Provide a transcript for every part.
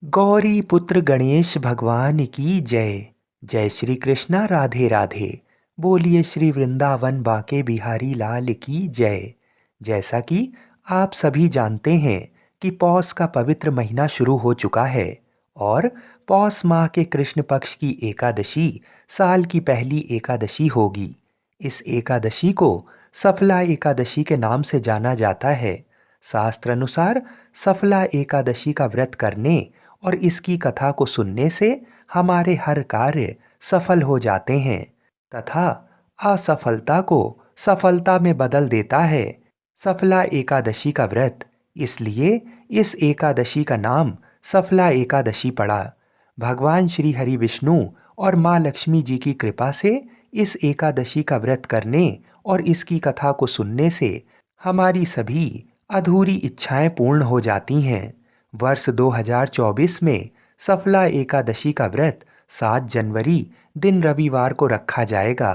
गौरी पुत्र गणेश भगवान की जय। जय श्री कृष्णा राधे राधे। बोलिए श्री वृंदावन बाके बिहारी लाल की जय। जैसा कि आप सभी जानते हैं कि पौष का पवित्र महीना शुरू हो चुका है और पौष माह के कृष्ण पक्ष की एकादशी साल की पहली एकादशी होगी। इस एकादशी को सफला एकादशी के नाम से जाना जाता है। शास्त्र अनुसार सफला एकादशी का व्रत करने और इसकी कथा को सुनने से हमारे हर कार्य सफल हो जाते हैं तथा असफलता को सफलता में बदल देता है। सफला एकादशी का व्रत, इसलिए इस एकादशी का नाम सफला एकादशी पड़ा। भगवान श्री हरि विष्णु और माँ लक्ष्मी जी की कृपा से इस एकादशी का व्रत करने और इसकी कथा को सुनने से हमारी सभी अधूरी इच्छाएं पूर्ण हो जाती हैं। वर्ष 2024 में सफला एकादशी का व्रत 7 जनवरी दिन रविवार को रखा जाएगा।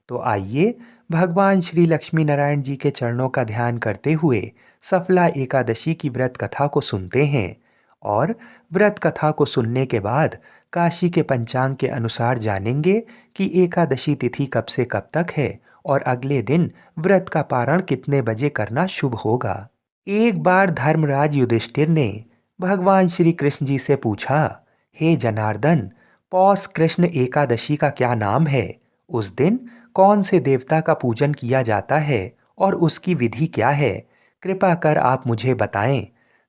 तो आइए भगवान श्री लक्ष्मी नारायण जी के चरणों का ध्यान करते हुए सफला एकादशी की व्रत कथा को सुनते हैं और व्रत कथा को सुनने के बाद काशी के पंचांग के अनुसार जानेंगे कि एकादशी तिथि कब से कब तक है और अगले दिन व्रत का पारण कितने बजे करना शुभ होगा। एक बार धर्मराज युधिष्ठिर ने भगवान श्री कृष्ण जी से पूछा, हे जनार्दन, पौष कृष्ण एकादशी का क्या नाम है? उस दिन कौन से देवता का पूजन किया जाता है और उसकी विधि क्या है? कृपा कर आप मुझे बताएं।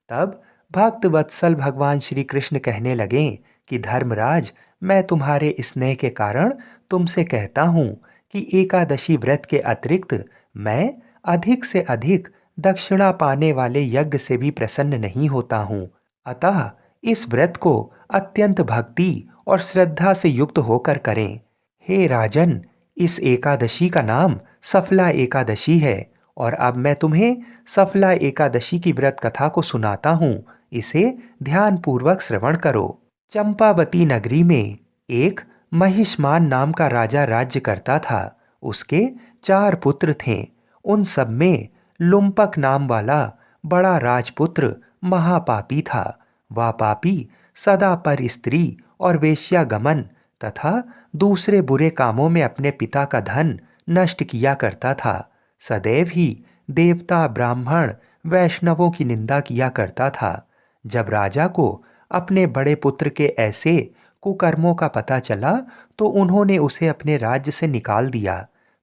तब भक्त वत्सल भगवान श्री कृष्ण कहने लगे कि धर्मराज, मैं तुम्हारे स्नेह के कारण तुमसे कहता हूँ कि एकादशी व्रत के अतिरिक्त मैं अधिक से अधिक दक्षिणा पाने वाले यज्ञ से भी प्रसन्न नहीं होता हूँ। अतः इस व्रत को अत्यंत भक्ति और श्रद्धा से युक्त होकर करें। हे राजन, इस एकादशी का नाम सफला एकादशी है और अब मैं तुम्हें सफला एकादशी की व्रत कथा को सुनाता हूँ। इसे ध्यानपूर्वक श्रवण करो। चंपावती नगरी में एक महिष्मान नाम का राजा राज्य करता था। उसके 4 पुत्र थे। उन सब में लुम्पक नाम वाला बड़ा राजपुत्र महापापी था। वह पापी सदा पर स्त्री और वेश्यागमन तथा दूसरे बुरे कामों में अपने पिता का धन नष्ट किया करता था। सदैव ही देवता, ब्राह्मण, वैष्णवों की निंदा किया करता था। जब राजा को अपने बड़े पुत्र के ऐसे कुकर्मों का पता चला तो उन्होंने उसे अपने राज्य से निकाल दिया।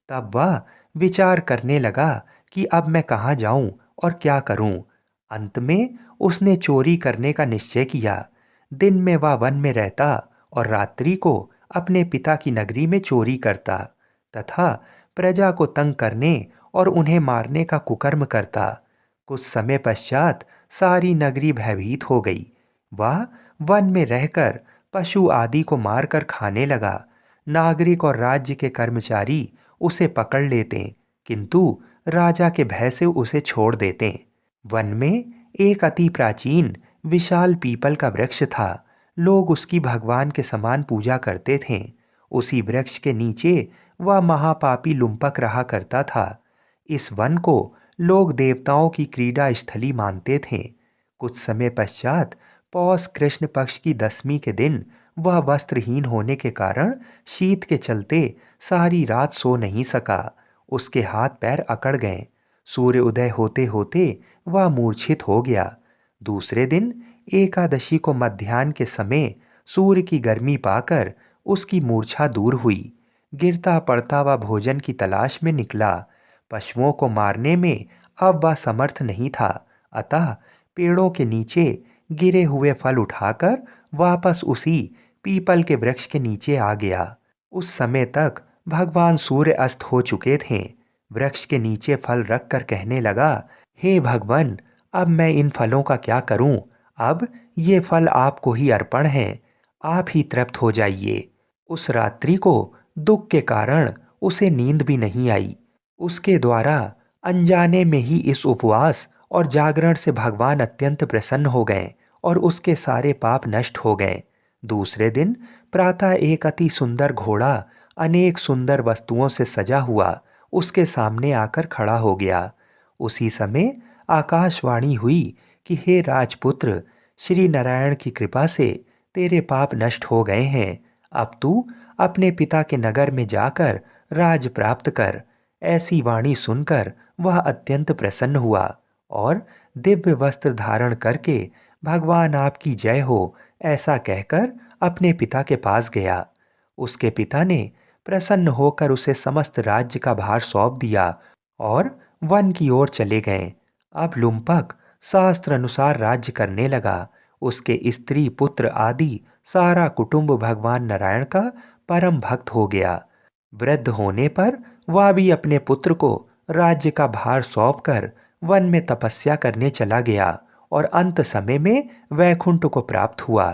तब वह विचार करने लगा कि अब मैं कहाँ जाऊं और क्या करूं। अंत में उसने चोरी करने का निश्चय किया। दिन में वह वन में रहता और रात्रि को अपने पिता की नगरी में चोरी करता तथा प्रजा को तंग करने और उन्हें मारने का कुकर्म करता। कुछ समय पश्चात सारी नगरी भयभीत हो गई। वह वन में रहकर पशु आदि को मारकर खाने लगा। नागरिक और राज्य के कर्मचारी उसे पकड़ लेते, किंतु राजा के भय से उसे छोड़ देते। वन में एक अति प्राचीन विशाल पीपल का वृक्ष था। लोग उसकी भगवान के समान पूजा करते थे। उसी वृक्ष के नीचे वह महापापी लुम्पक रहा करता था। इस वन को लोग देवताओं की क्रीड़ा स्थली मानते थे। कुछ समय पश्चात पौष कृष्ण पक्ष की 10वीं के दिन वह वस्त्रहीन होने के कारण शीत के चलते सारी रात सो नहीं सका। उसके हाथ पैर अकड़ गए। सूर्य उदय होते होते वह मूर्छित हो गया। दूसरे दिन एकादशी को मध्याह्न के समय सूर्य की गर्मी पाकर उसकी मूर्छा दूर हुई। गिरता पड़ता वह भोजन की तलाश में निकला। पशुओं को मारने में अब वह समर्थ नहीं था, अतः पेड़ों के नीचे गिरे हुए फल उठाकर वापस उसी पीपल के वृक्ष के नीचे आ गया। उस समय तक भगवान सूर्य अस्त हो चुके थे। वृक्ष के नीचे फल रखकर कहने लगा, हे भगवान, अब मैं इन फलों का क्या करूं? अब ये फल आपको ही अर्पण हैं। आप ही तृप्त हो जाइए। उस रात्रि को दुख के कारण उसे नींद भी नहीं आई। उसके द्वारा अनजाने में ही इस उपवास और जागरण से भगवान अत्यंत प्रसन्न हो गए और उसके सारे पाप नष्ट हो गए। दूसरे दिन प्रातः एक अति सुंदर घोड़ा अनेक सुंदर वस्तुओं से सजा हुआ उसके सामने आकर खड़ा हो गया। उसी समय आकाशवाणी हुई कि हे राजपुत्र, श्री नारायण की कृपा से तेरे पाप नष्ट हो गए हैं। अब तू अपने पिता के नगर में जाकर राज प्राप्त कर। ऐसी वाणी सुनकर वह अत्यंत प्रसन्न हुआ और दिव्य वस्त्र धारण करके भगवान आपकी जय हो ऐसा कहकर अपने पिता के पास गया। उसके पिता ने प्रसन्न होकर उसे समस्त राज्य का भार सौंप दिया और वन की ओर चले गए। अब लुम्पक शास्त्र अनुसार राज्य करने लगा। उसके स्त्री पुत्र आदि सारा कुटुंब भगवान नारायण का परम भक्त हो गया। वृद्ध होने पर वह भी अपने पुत्र को राज्य का भार सौंपकर वन में तपस्या करने चला गया और अंत समय में वैकुंठ को प्राप्त हुआ।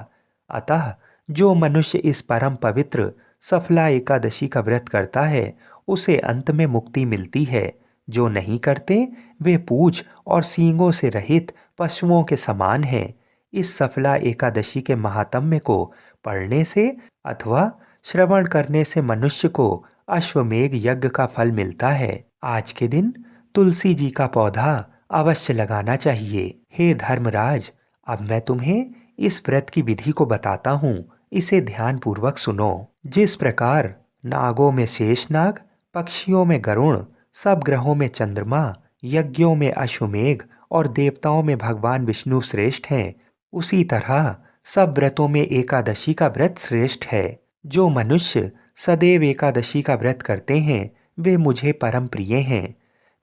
अतः जो मनुष्य इस परम पवित्र सफला एकादशी का व्रत करता है उसे अंत में मुक्ति मिलती है। जो नहीं करते वे पूंछ और सींगों से रहित पशुओं के समान हैं। इस सफला एकादशी के महात्म्य को पढ़ने से अथवा श्रवण करने से मनुष्य को अश्वमेघ यज्ञ का फल मिलता है। आज के दिन तुलसी जी का पौधा अवश्य लगाना चाहिए। हे धर्मराज, अब मैं तुम्हें इस व्रत की विधि को बताता हूँ, इसे ध्यान पूर्वक सुनो। जिस प्रकार नागों में शेषनाग, पक्षियों में गरुण, सब ग्रहों में चंद्रमा, यज्ञों में अश्वमेघ और देवताओं में भगवान विष्णु श्रेष्ठ हैं, उसी तरह सब व्रतों में एकादशी का व्रत श्रेष्ठ है। जो मनुष्य सदैव एकादशी का व्रत करते हैं वे मुझे परम प्रिय हैं।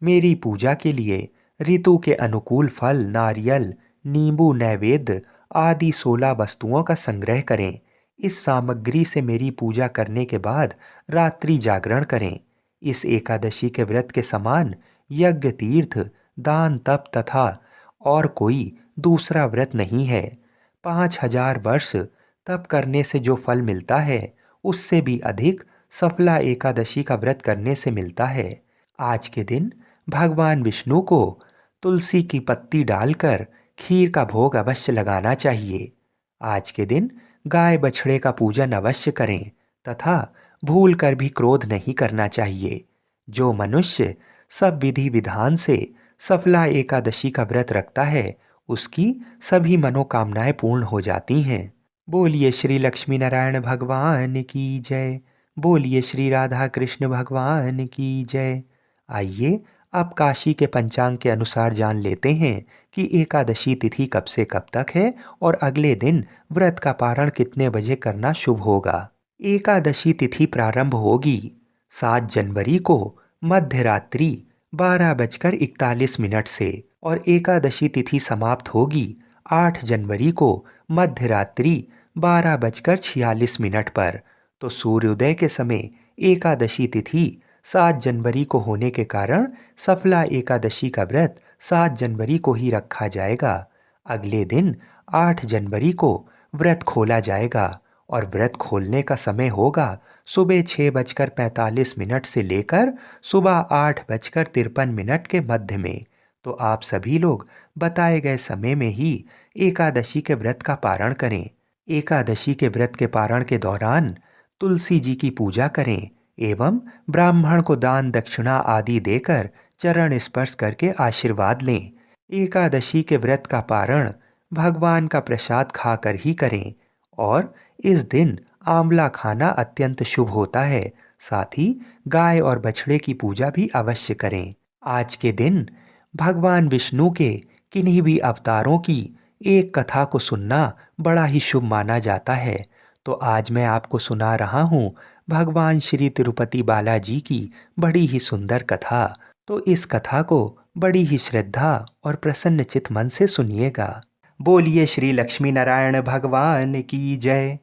मेरी पूजा के लिए ऋतु के अनुकूल फल, नारियल, नींबू, नैवेद्य आदि 16 वस्तुओं का संग्रह करें। इस सामग्री से मेरी पूजा करने के बाद रात्रि जागरण करें। इस एकादशी के व्रत के समान यज्ञ, तीर्थ, दान, तप तथा और कोई दूसरा व्रत नहीं है। 5000 वर्ष तप करने से जो फल मिलता है उससे भी अधिक सफला एकादशी का व्रत करने से मिलता है। आज के दिन भगवान विष्णु को तुलसी की पत्ती डालकर खीर का भोग अवश्य लगाना चाहिए। आज के दिन गाय बछड़े का पूजन अवश्य करें तथा भूल कर भी क्रोध नहीं करना चाहिए। जो मनुष्य सब विधि विधान से सफला एकादशी का व्रत रखता है उसकी सभी मनोकामनाएं पूर्ण हो जाती हैं। बोलिए श्री लक्ष्मी नारायण भगवान की जय। बोलिए श्री राधा कृष्ण भगवान की जय। आइए अब काशी के पंचांग के अनुसार जान लेते हैं कि एकादशी तिथि कब से कब तक है और अगले दिन व्रत का पारण कितने बजे करना शुभ होगा। एकादशी तिथि प्रारंभ होगी 7 जनवरी को मध्य रात्रि 12:41 से और एकादशी तिथि समाप्त होगी 8 जनवरी को मध्य रात्रि 12:46 पर। तो सूर्योदय के समय एकादशी तिथि 7 जनवरी को होने के कारण सफला एकादशी का व्रत 7 जनवरी को ही रखा जाएगा। अगले दिन 8 जनवरी को व्रत खोला जाएगा और व्रत खोलने का समय होगा सुबह 6:45 से लेकर सुबह 8:53 के मध्य में। तो आप सभी लोग बताए गए समय में ही एकादशी के व्रत का पारण करें। एकादशी के व्रत के पारण के दौरान तुलसी जी की पूजा करें एवं ब्राह्मण को दान दक्षिणा आदि देकर चरण स्पर्श करके आशीर्वाद लें। एकादशी के व्रत का पारण भगवान का प्रसाद खाकर ही करें और इस दिन आंवला खाना अत्यंत शुभ होता है। साथ ही गाय और बछड़े की पूजा भी अवश्य करें। आज के दिन भगवान विष्णु के किन्हीं भी अवतारों की एक कथा को सुनना बड़ा ही शुभ माना जाता है। तो आज मैं आपको सुना रहा हूँ भगवान श्री तिरुपति बालाजी की बड़ी ही सुंदर कथा। तो इस कथा को बड़ी ही श्रद्धा और प्रसन्न चित्त मन से सुनिएगा। बोलिए श्री लक्ष्मी नारायण भगवान की जय।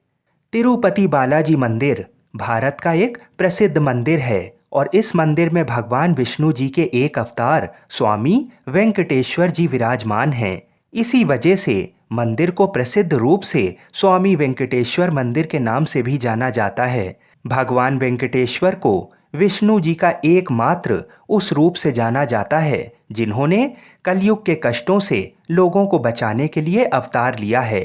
तिरुपति बालाजी मंदिर भारत का एक प्रसिद्ध मंदिर है और इस मंदिर में भगवान विष्णु जी के एक अवतार स्वामी वेंकटेश्वर जी विराजमान हैं। इसी वजह से मंदिर को प्रसिद्ध रूप से स्वामी वेंकटेश्वर मंदिर के नाम से भी जाना जाता है। भगवान वेंकटेश्वर को विष्णु जी का एकमात्र उस रूप से जाना जाता है जिन्होंने कलयुग के कष्टों से लोगों को बचाने के लिए अवतार लिया है।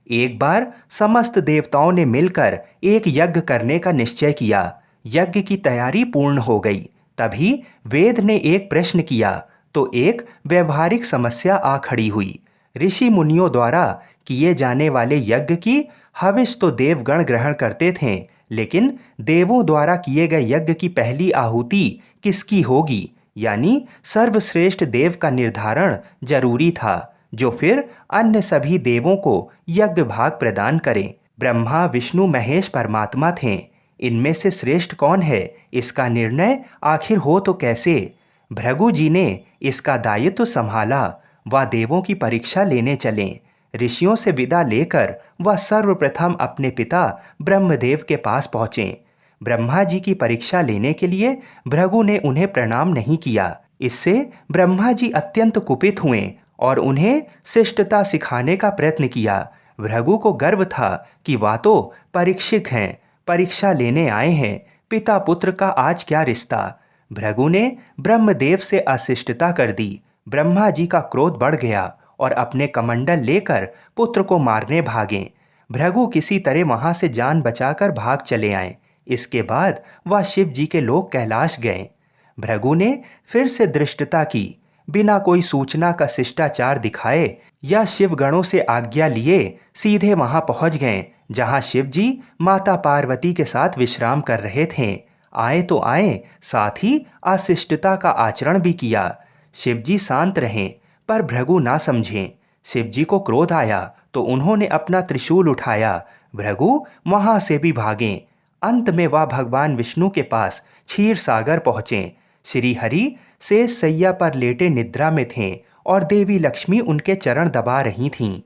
एक बार समस्त देवताओं ने मिलकर एक यज्ञ करने का निश्चय किया। यज्ञ की तैयारी पूर्ण हो गई। तभी वेद ने एक प्रश्न किया तो एक व्यवहारिक समस्या आ खड़ी हुई। ऋषि मुनियों द्वारा किए जाने वाले यज्ञ की हविष तो देवगण ग्रहण करते थे, लेकिन देवों द्वारा किए गए यज्ञ की पहली आहुति किसकी होगी, यानी सर्वश्रेष्ठ देव का निर्धारण जरूरी था, जो फिर अन्य सभी देवों को यज्ञ भाग प्रदान करे। ब्रह्मा, विष्णु, महेश परमात्मा थे। इनमें से श्रेष्ठ कौन है, इसका निर्णय आखिर हो तो कैसे? भृगु जी ने इसका दायित्व संभाला। वह देवों की परीक्षा लेने चले। ऋषियों से विदा लेकर वह सर्वप्रथम अपने पिता ब्रह्मदेव के पास पहुंचे। ब्रह्मा जी की परीक्षा लेने के लिए भृगु ने उन्हें प्रणाम नहीं किया। इससे ब्रह्मा जी अत्यंत कुपित हुए और उन्हें शिष्टता सिखाने का प्रयत्न किया। भृगु को गर्व था कि वह तो परीक्षक हैं, परीक्षा लेने आए हैं, पिता पुत्र का आज क्या रिश्ता। भृगु ने ब्रह्मदेव से अशिष्टता कर दी। ब्रह्मा जी का क्रोध बढ़ गया और अपने कमंडल लेकर पुत्र को मारने भागे। भृगु किसी तरह वहां से जान बचाकर भाग चले आए। इसके बाद वह शिव जी के लोक कैलाश गए। भृगु ने फिर से धृष्टता की। बिना कोई सूचना का शिष्टाचार दिखाए या शिव गणों से आज्ञा लिए सीधे वहां पहुंच गए जहां शिव जी माता पार्वती के साथ विश्राम कर रहे थे। आए तो आए, साथ ही अशिष्टता का आचरण भी किया। शिव जी शांत रहे, पर भृगु ना समझे। शिव जी को क्रोध आया तो उन्होंने अपना त्रिशूल उठाया। भृगु वहां से भी भागे। अंत में वह भगवान विष्णु के पास क्षीर सागर पहुंचे। श्री हरि शेष सैया पर लेटे निद्रा में थे और देवी लक्ष्मी उनके चरण दबा रही थीं।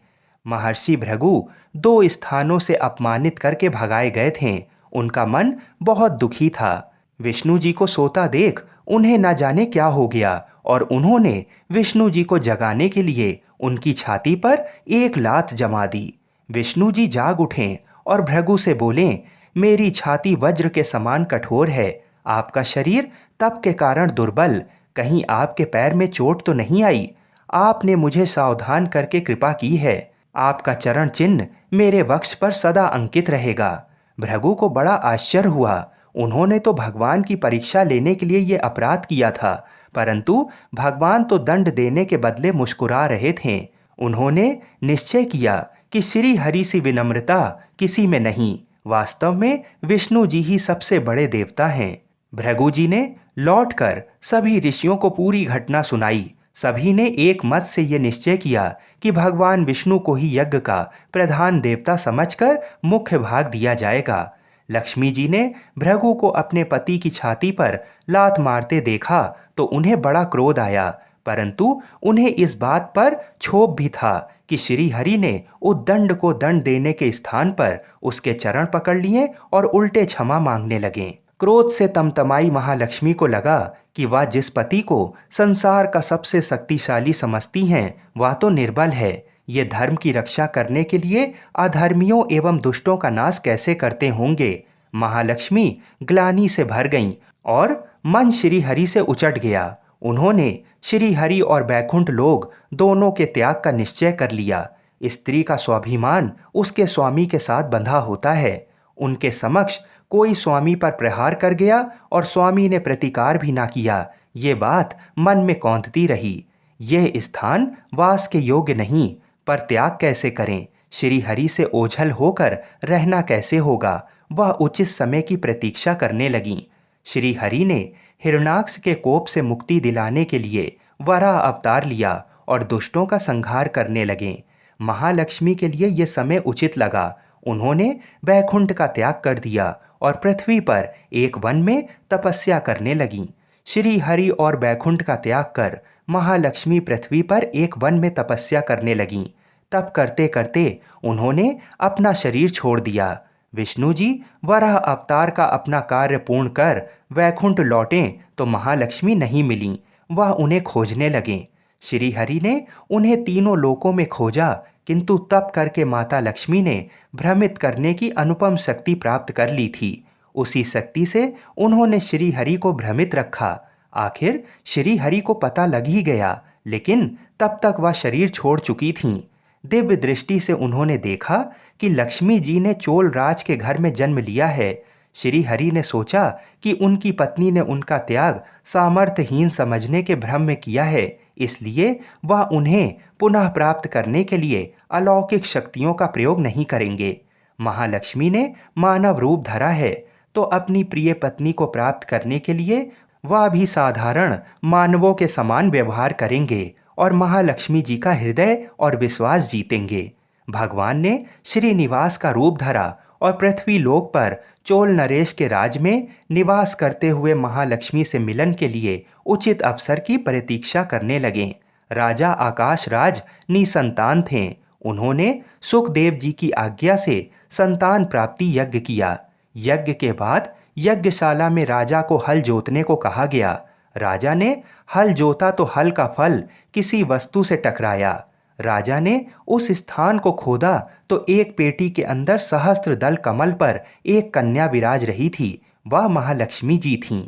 महर्षि भृगु 2 स्थानों से अपमानित करके भगाए गए थे। उनका मन बहुत दुखी था। विष्णु जी को सोता देख उन्हें न जाने क्या हो गया और उन्होंने विष्णु जी को जगाने के लिए उनकी छाती पर एक लात जमा दी। विष्णु जी जाग उठे और भृगु से बोले, मेरी छाती वज्र के समान कठोर है, आपका शरीर तप के कारण दुर्बल, कहीं आपके पैर में चोट तो नहीं आई? आपने मुझे सावधान करके कृपा की है, आपका चरण चिन्ह मेरे वक्ष पर सदा अंकित रहेगा। भृगु को बड़ा आश्चर्य हुआ। उन्होंने तो भगवान की परीक्षा लेने के लिए ये अपराध किया था, परंतु भगवान तो दंड देने के बदले मुस्कुरा रहे थे। उन्होंने निश्चय किया कि श्री हरि सी विनम्रता किसी में नहीं। वास्तव में विष्णु जी ही सबसे बड़े देवता हैं। भृगु जी ने लौटकर सभी ऋषियों को पूरी घटना सुनाई। सभी ने एक मत से यह निश्चय किया कि भगवान विष्णु को ही यज्ञ का प्रधान देवता समझकर मुख्य भाग दिया जाएगा। लक्ष्मी जी ने भृगु को अपने पति की छाती पर लात मारते देखा तो उन्हें बड़ा क्रोध आया, परंतु उन्हें इस बात पर क्षोभ भी था कि श्री हरि ने उद्दंड को दंड देने के स्थान पर उसके चरण पकड़ लिए और उल्टे क्षमा मांगने लगे। क्रोध से तमतमाई महालक्ष्मी को लगा कि वह जिस पति को संसार का सबसे शक्तिशाली समझती हैं वह तो निर्बल है। ये धर्म की रक्षा करने के लिए अधर्मियों एवं दुष्टों का नाश कैसे करते होंगे। महालक्ष्मी ग्लानि से भर गईं और मन श्री हरि से उचट गया। उन्होंने श्री हरि और बैकुंठ लोग दोनों के त्याग का निश्चय कर लिया। स्त्री का स्वाभिमान उसके स्वामी के साथ बंधा होता है। उनके समक्ष कोई स्वामी पर प्रहार कर गया और स्वामी ने प्रतिकार भी ना किया, ये बात मन में कौंधती रही। यह स्थान वास के योग्य नहीं, पर त्याग कैसे करें? श्री हरि से ओझल होकर रहना कैसे होगा? वह उचित समय की प्रतीक्षा करने लगी। श्री हरि ने हिरण्याक्ष के कोप से मुक्ति दिलाने के लिए वराह अवतार लिया और दुष्टों का संहार करने लगे। महालक्ष्मी के लिए यह समय उचित लगा। उन्होंने बैकुंठ का त्याग कर दिया और पृथ्वी पर एक वन में तपस्या करने लगीं। श्री हरि और बैकुंठ का त्याग कर महालक्ष्मी पृथ्वी पर एक वन में तपस्या करने लगीं। तप करते करते उन्होंने अपना शरीर छोड़ दिया। विष्णु जी वराह अवतार का अपना कार्य पूर्ण कर वैकुंठ लौटे तो महालक्ष्मी नहीं मिलीं। वह उन्हें खोजने लगे। श्री हरि ने उन्हें तीनों लोकों में खोजा, किंतु तप करके माता लक्ष्मी ने भ्रमित करने की अनुपम शक्ति प्राप्त कर ली थी। उसी शक्ति से उन्होंने श्री हरि को भ्रमित रखा। आखिर श्री हरि को पता लग ही गया, लेकिन तब तक वह शरीर छोड़ चुकी थीं। दिव्य दृष्टि से उन्होंने देखा कि लक्ष्मी जी ने चोल राज के घर में जन्म लिया है। श्री हरि ने सोचा कि उनकी पत्नी ने उनका त्याग सामर्थ्यहीन समझने के भ्रम में किया है, इसलिए वह उन्हें पुनः प्राप्त करने के लिए अलौकिक शक्तियों का प्रयोग नहीं करेंगे। महालक्ष्मी ने मानव रूप धरा है, तो अपनी प्रिय पत्नी को प्राप्त करने के लिए वह भी साधारण मानवों के समान व्यवहार करेंगे और महालक्ष्मी जी का हृदय और विश्वास जीतेंगे। भगवान ने श्रीनिवास का रूप धरा और पृथ्वी लोक पर चोल नरेश के राज में निवास करते हुए महालक्ष्मी से मिलन के लिए उचित अवसर की प्रतीक्षा करने लगे। राजा आकाश राज निसंतान थे। उन्होंने सुखदेव जी की आज्ञा से संतान प्राप्ति यज्ञ किया। यज्ञ के बाद यज्ञशाला में राजा को हल जोतने को कहा गया। राजा ने हल जोता तो हल का फल किसी वस्तु से टकराया। राजा ने उस स्थान को खोदा तो एक पेटी के अंदर सहस्त्र दल कमल पर एक कन्या विराज रही थी। वह महालक्ष्मी जी थीं।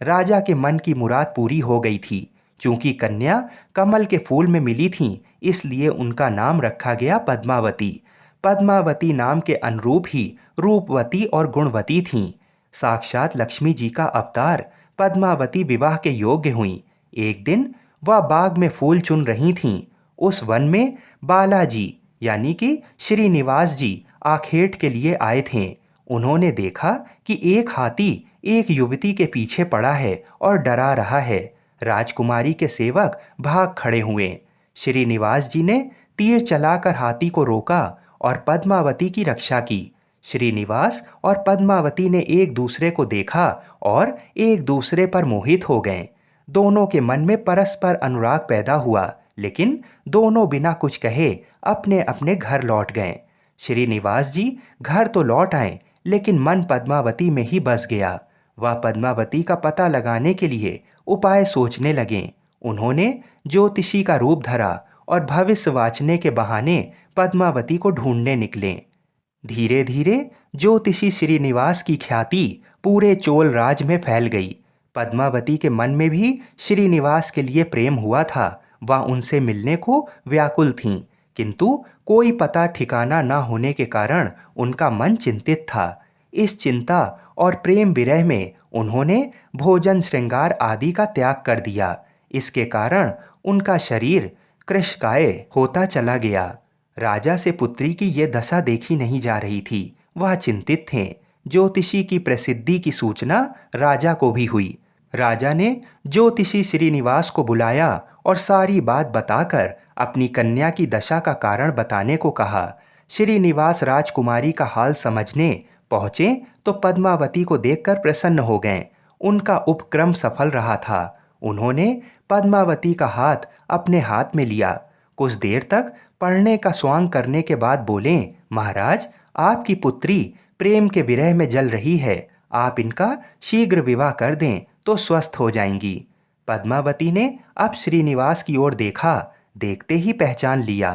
राजा के मन की मुराद पूरी हो गई थी। चूंकि कन्या कमल के फूल में मिली थीं, इसलिए उनका नाम रखा गया पद्मावती। पद्मावती नाम के अनुरूप ही रूपवती और गुणवती थीं। साक्षात लक्ष्मी जी का अवतार पद्मावती विवाह के योग्य हुई। एक दिन वह बाग में फूल चुन रही थीं। उस वन में बालाजी यानी कि श्रीनिवास जी आखेट के लिए आए थे। उन्होंने देखा कि एक हाथी एक युवती के पीछे पड़ा है और डरा रहा है। राजकुमारी के सेवक भाग खड़े हुए। श्रीनिवास जी ने तीर चलाकर हाथी को रोका और पद्मावती की रक्षा की। श्रीनिवास और पद्मावती ने एक दूसरे को देखा और एक दूसरे पर मोहित हो गए। दोनों के मन में परस्पर अनुराग पैदा हुआ, लेकिन दोनों बिना कुछ कहे अपने अपने घर लौट गए। श्रीनिवास जी घर तो लौट आए, लेकिन मन पद्मावती में ही बस गया। वह पद्मावती का पता लगाने के लिए उपाय सोचने लगे। उन्होंने ज्योतिषी का रूप धरा और भविष्य वाचने के बहाने पद्मावती को ढूंढने निकले। धीरे धीरे ज्योतिषी श्रीनिवास की ख्याति पूरे चोल राज में फैल गई। पद्मावती के मन में भी श्रीनिवास के लिए प्रेम हुआ था। वह उनसे मिलने को व्याकुल थीं, किंतु कोई पता ठिकाना न होने के कारण उनका मन चिंतित था। इस चिंता और प्रेम विरह में उन्होंने भोजन श्रृंगार आदि का त्याग कर दिया। इसके कारण उनका शरीर कृशकाय होता चला गया। राजा से पुत्री की ये दशा देखी नहीं जा रही थी। वह चिंतित थे। ज्योतिषी की प्रसिद्धि की सूचना राजा को भी हुई। राजा ने ज्योतिषी श्रीनिवास को बुलाया और सारी बात बताकर अपनी कन्या की दशा का कारण बताने को कहा। श्रीनिवास राजकुमारी का हाल समझने पहुँचे तो पद्मावती को देखकर प्रसन्न हो गए। उनका उपक्रम सफल रहा था। उन्होंने पद्मावती का हाथ अपने हाथ में लिया। कुछ देर तक पढ़ने का स्वांग करने के बाद बोले, महाराज, आपकी पुत्री प्रेम के विरह में जल रही है। आप इनका शीघ्र विवाह कर दें तो स्वस्थ हो जाएंगी। पद्मावती ने अब श्रीनिवास की ओर देखा। देखते ही पहचान लिया।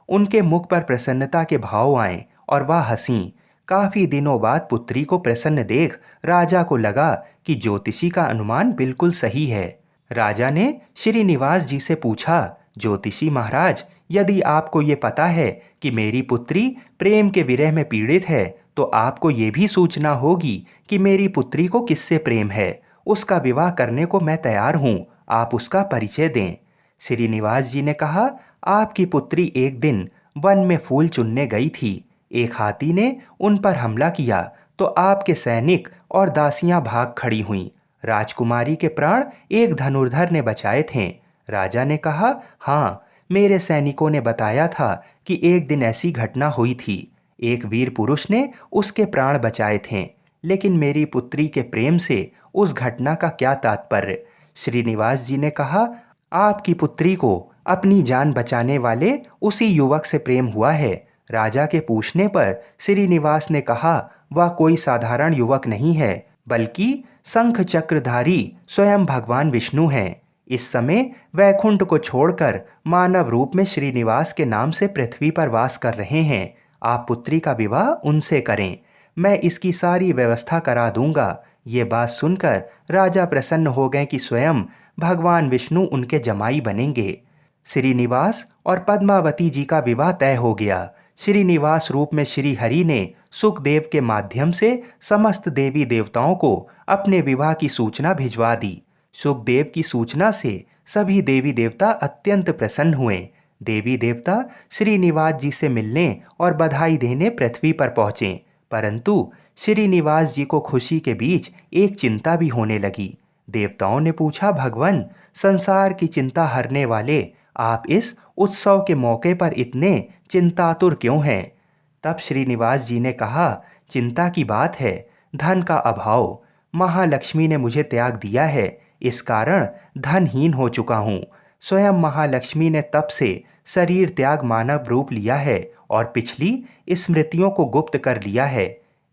उनके मुख पर प्रसन्नता के भाव आए और वह हंसी। काफी दिनों बाद पुत्री को प्रसन्न देख राजा को लगा कि ज्योतिषी का अनुमान बिल्कुल सही है। राजा ने श्रीनिवास जी से पूछा, ज्योतिषी महाराज, यदि आपको ये पता है कि मेरी पुत्री प्रेम के विरह में पीड़ित है, तो आपको ये भी सूचना होगी कि मेरी पुत्री को किससे प्रेम है। उसका विवाह करने को मैं तैयार हूँ। आप उसका परिचय दें। श्रीनिवास जी ने कहा, आपकी पुत्री एक दिन वन में फूल चुनने गई थी। एक हाथी ने उन पर हमला किया तो आपके सैनिक और दासियां भाग खड़ी हुईं। राजकुमारी के प्राण एक धनुर्धर ने बचाए थे। राजा ने कहा, हाँ, मेरे सैनिकों ने बताया था कि एक दिन ऐसी घटना हुई थी। एक वीर पुरुष ने उसके प्राण बचाए थे, लेकिन मेरी पुत्री के प्रेम से उस घटना का क्या तात्पर्य। श्रीनिवास जी ने कहा, आपकी पुत्री को अपनी जान बचाने वाले उसी युवक से प्रेम हुआ है। राजा के पूछने पर श्रीनिवास ने कहा, वह कोई साधारण युवक नहीं है, बल्कि शंख चक्रधारी स्वयं भगवान विष्णु हैं। इस समय वैकुंठ को छोड़कर मानव रूप में श्रीनिवास के नाम से पृथ्वी पर वास कर रहे हैं। आप पुत्री का विवाह उनसे करें। मैं इसकी सारी व्यवस्था करा दूंगा। ये बात सुनकर राजा प्रसन्न हो गए कि स्वयं भगवान विष्णु उनके जमाई बनेंगे। श्रीनिवास और पद्मावती जी का विवाह तय हो गया। श्रीनिवास रूप में श्री हरि ने सुखदेव के माध्यम से समस्त देवी देवताओं को अपने विवाह की सूचना भिजवा दी। सुखदेव की सूचना से सभी देवी देवता अत्यंत प्रसन्न हुए। देवी देवता श्रीनिवास जी से मिलने और बधाई देने पृथ्वी पर पहुंचे, परंतु श्रीनिवास जी को खुशी के बीच एक चिंता भी होने लगी। देवताओं ने पूछा, भगवान, संसार की चिंता हरने वाले आप इस उत्सव के मौके पर इतने चिंतातुर क्यों हैं? तब श्रीनिवास जी ने कहा, चिंता की बात है, धन का अभाव। महालक्ष्मी ने मुझे त्याग दिया है, इस कारण धनहीन हो चुका हूँ। स्वयं महालक्ष्मी ने तब से शरीर त्याग मानव रूप लिया है और पिछली स्मृतियों को गुप्त कर लिया है।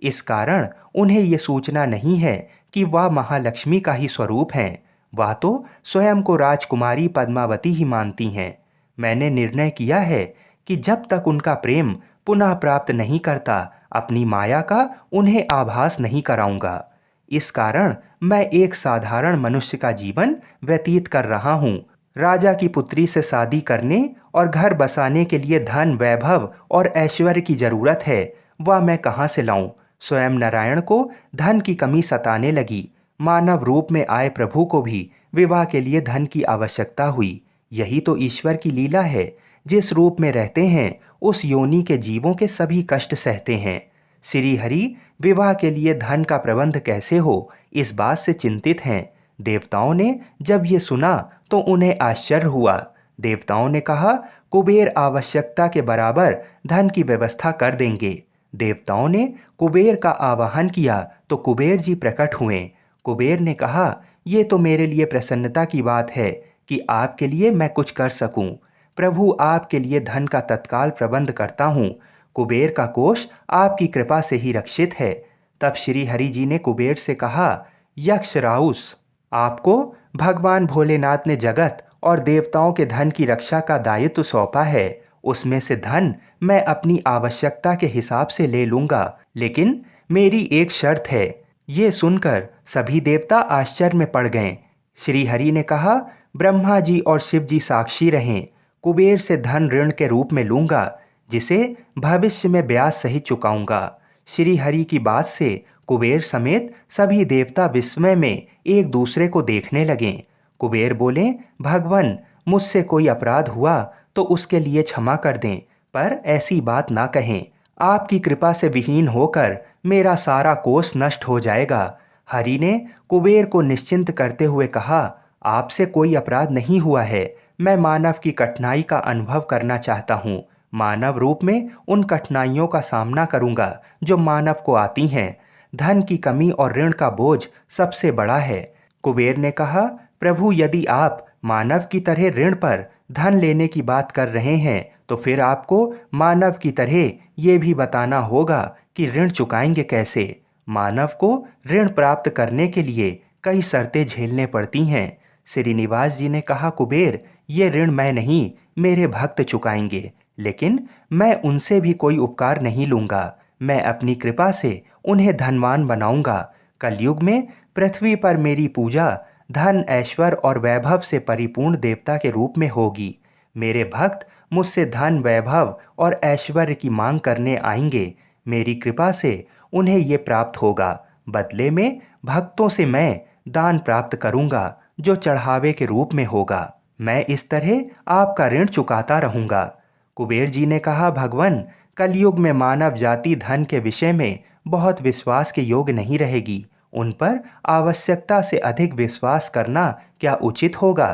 इस कारण उन्हें ये सूचना नहीं है कि वह महालक्ष्मी का ही स्वरूप हैं। वह तो स्वयं को राजकुमारी पद्मावती ही मानती हैं। मैंने निर्णय किया है कि जब तक उनका प्रेम पुनः प्राप्त नहीं करता, अपनी माया का उन्हें आभास नहीं कराऊंगा। इस कारण मैं एक साधारण मनुष्य का जीवन व्यतीत कर रहा हूँ। राजा की पुत्री से शादी करने और घर बसाने के लिए धन, वैभव और ऐश्वर्य की जरूरत है, वह मैं कहाँ से लाऊं? स्वयं नारायण को धन की कमी सताने लगी। मानव रूप में आए प्रभु को भी विवाह के लिए धन की आवश्यकता हुई। यही तो ईश्वर की लीला है। जिस रूप में रहते हैं उस योनि के जीवों के सभी कष्ट सहते हैं। श्री हरि विवाह के लिए धन का प्रबंध कैसे हो, इस बात से चिंतित हैं। देवताओं ने जब ये सुना तो उन्हें आश्चर्य हुआ। देवताओं ने कहा, कुबेर आवश्यकता के बराबर धन की व्यवस्था कर देंगे। देवताओं ने कुबेर का आवाहन किया तो कुबेर जी प्रकट हुए। कुबेर ने कहा, ये तो मेरे लिए प्रसन्नता की बात है कि आपके लिए मैं कुछ कर सकूं। प्रभु, आपके लिए धन का तत्काल प्रबंध करता हूँ। कुबेर का कोष आपकी कृपा से ही रक्षित है। तब श्री हरि जी ने कुबेर से कहा, यक्ष राउस, आपको भगवान भोलेनाथ ने जगत और देवताओं के धन की रक्षा का दायित्व सौंपा है। उसमें से धन मैं अपनी आवश्यकता के हिसाब से ले लूंगा, लेकिन मेरी एक शर्त है। ये सुनकर सभी देवता आश्चर्य में पड़ गए। श्री हरि ने कहा, ब्रह्मा जी और शिव जी साक्षी रहें। कुबेर से धन ऋण के रूप में लूंगा, जिसे भविष्य में ब्याज सहित चुकाऊंगा। श्री हरि की बात से कुबेर समेत सभी देवता विस्मय में एक दूसरे को देखने लगे। कुबेर बोले, भगवान, मुझसे कोई अपराध हुआ तो उसके लिए क्षमा कर दें, पर ऐसी बात ना कहें। आपकी कृपा से विहीन होकर मेरा सारा कोष नष्ट हो जाएगा। हरि ने कुबेर को निश्चिंत करते हुए कहा, आपसे कोई अपराध नहीं हुआ है। मैं मानव की कठिनाई का अनुभव करना चाहता हूँ। मानव रूप में उन कठिनाइयों का सामना करूँगा जो मानव को आती हैं। धन की कमी और ऋण का बोझ सबसे बड़ा है। कुबेर ने कहा, प्रभु, यदि आप मानव की तरह ऋण पर धन लेने की बात कर रहे हैं तो फिर आपको मानव की तरह ये भी बताना होगा कि ऋण चुकाएंगे कैसे। मानव को ऋण प्राप्त करने के लिए कई शर्तें झेलने पड़ती हैं। श्रीनिवास जी ने कहा, कुबेर, ये ऋण मैं नहीं, मेरे भक्त चुकाएंगे, लेकिन मैं उनसे भी कोई उपकार नहीं लूंगा। मैं अपनी कृपा से उन्हें धनवान बनाऊंगा। कलयुग में पृथ्वी पर मेरी पूजा धन, ऐश्वर्य और वैभव से परिपूर्ण देवता के रूप में होगी। मेरे भक्त मुझसे धन, वैभव और ऐश्वर्य की मांग करने आएंगे। मेरी कृपा से उन्हें ये प्राप्त होगा। बदले में भक्तों से मैं दान प्राप्त करूंगा, जो चढ़ावे के रूप में होगा। मैं इस तरह आपका ऋण चुकाता रहूंगा। कुबेर जी ने कहा, भगवान, कलयुग में मानव जाति धन के विषय में बहुत विश्वास के योग्य नहीं रहेगी। उन पर आवश्यकता से अधिक विश्वास करना क्या उचित होगा?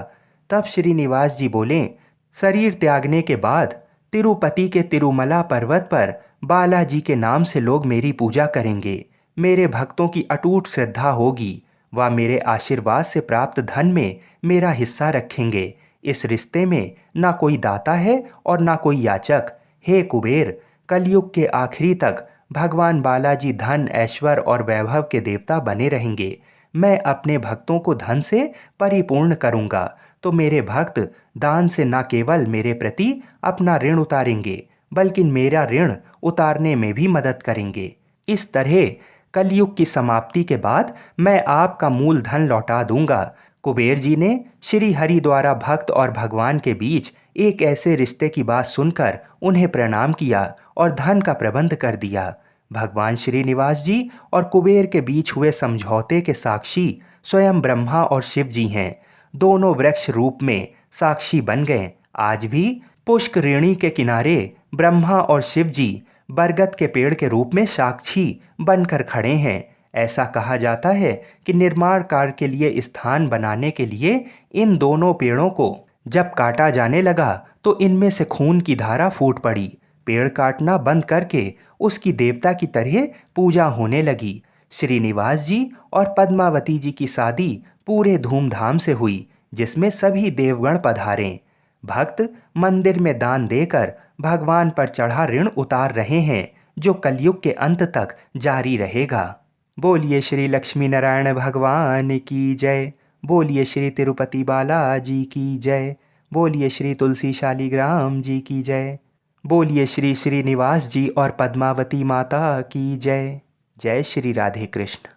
तब श्रीनिवास जी बोले, शरीर त्यागने के बाद तिरुपति के तिरुमला पर्वत पर बालाजी के नाम से लोग मेरी पूजा करेंगे। मेरे भक्तों की अटूट श्रद्धा होगी। वह मेरे आशीर्वाद से प्राप्त धन में मेरा हिस्सा रखेंगे। इस रिश्ते में ना कोई दाता है और ना कोई याचक। हे कुबेर, कलयुग के आखिरी तक भगवान बालाजी धन, ऐश्वर्य और वैभव के देवता बने रहेंगे। मैं अपने भक्तों को धन से परिपूर्ण करूंगा तो मेरे भक्त दान से न केवल मेरे प्रति अपना ऋण उतारेंगे, बल्कि मेरा ऋण उतारने में भी मदद करेंगे। इस तरह कलयुग की समाप्ति के बाद मैं आपका मूल धन लौटा दूंगा। कुबेर जी ने श्री हरि द्वारा भक्त और भगवान के बीच एक ऐसे रिश्ते की बात सुनकर उन्हें प्रणाम किया और धन का प्रबंध कर दिया। भगवान श्रीनिवास जी और कुबेर के बीच हुए समझौते के साक्षी स्वयं ब्रह्मा और शिव जी हैं। दोनों वृक्ष रूप में साक्षी बन गए। आज भी पुष्करिणी के किनारे ब्रह्मा और शिव जी बरगद के पेड़ के रूप में साक्षी बनकर खड़े हैं। ऐसा कहा जाता है कि निर्माण कार्य के लिए स्थान बनाने के लिए इन दोनों पेड़ों को जब काटा जाने लगा तो इनमें से खून की धारा फूट पड़ी। पेड़ काटना बंद करके उसकी देवता की तरह पूजा होने लगी। श्रीनिवास जी और पद्मावती जी की शादी पूरे धूमधाम से हुई, जिसमें सभी देवगण पधारे। भक्त मंदिर में दान देकर भगवान पर चढ़ा ऋण उतार रहे हैं, जो कलयुग के अंत तक जारी रहेगा। बोलिए श्री लक्ष्मी नारायण भगवान की जय। बोलिए श्री तिरुपति बालाजी की जय। बोलिए श्री तुलसी शालिग्राम जी की जय। बोलिए श्री श्रीनिवास जी और पद्मावती माता की जय। जय श्री राधे कृष्ण।